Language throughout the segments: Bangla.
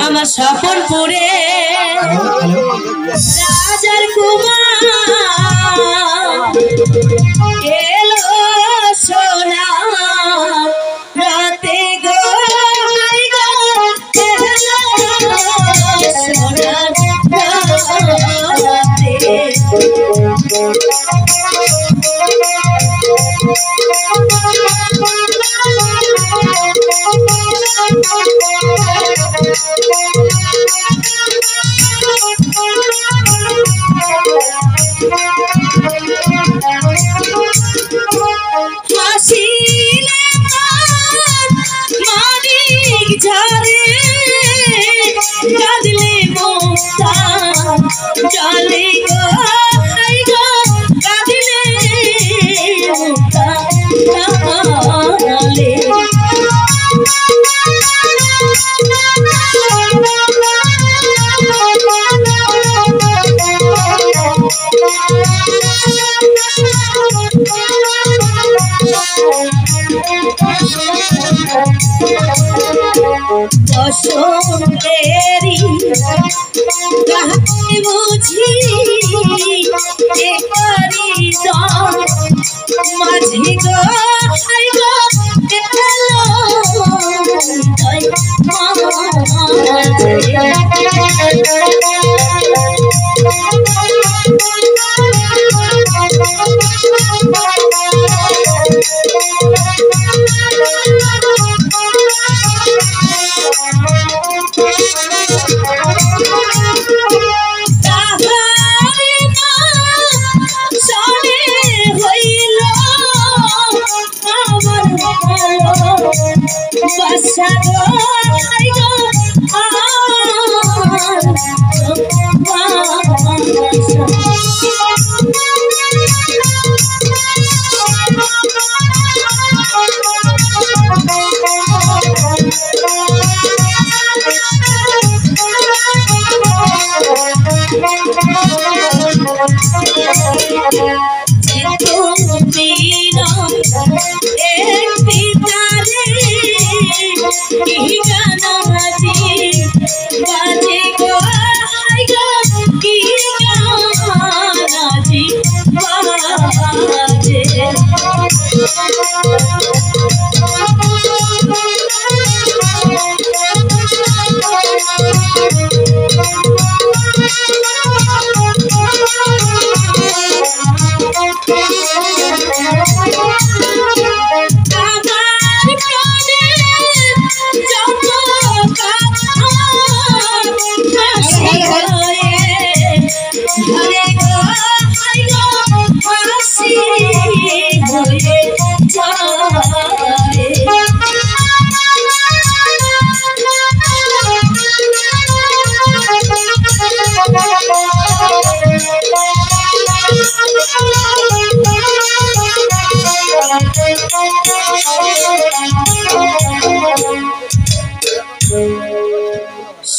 আমার স্বপন পুরে রাজার কুমার এলো সোনা রাতে গো সোনা বসন্তেরি কাহাকে বুঝি একারি মাঝি গো হাই গো এলো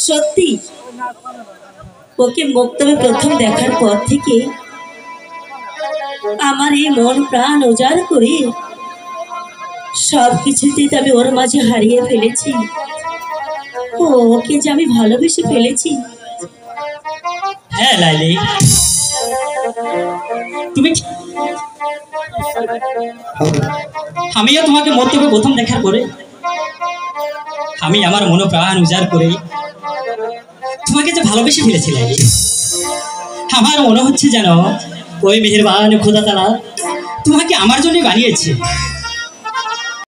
সত্যি ওকে মুক্তবে প্রথম দেখার পর থেকে আমার এই মন প্রাণ উজাড় করে সবকিছুতে আমি ওর মাঝে হারিয়ে ফেলেছি। ওকে যে আমি ভালোবেসে ফেলেছি। হ্যাঁ লাইলি, তুমি আমিও তোমাকে মুক্তবে প্রথম দেখার পরে আমি আমার মন প্রাণ উজাড় করে তোমাকে যে ভালোবেসে ফেলেছি লাইলি। আমার মনে হচ্ছে যেন ওই মেহেরবান খোদা তাআলা তোমাকে আমার জন্য বানিয়েছে।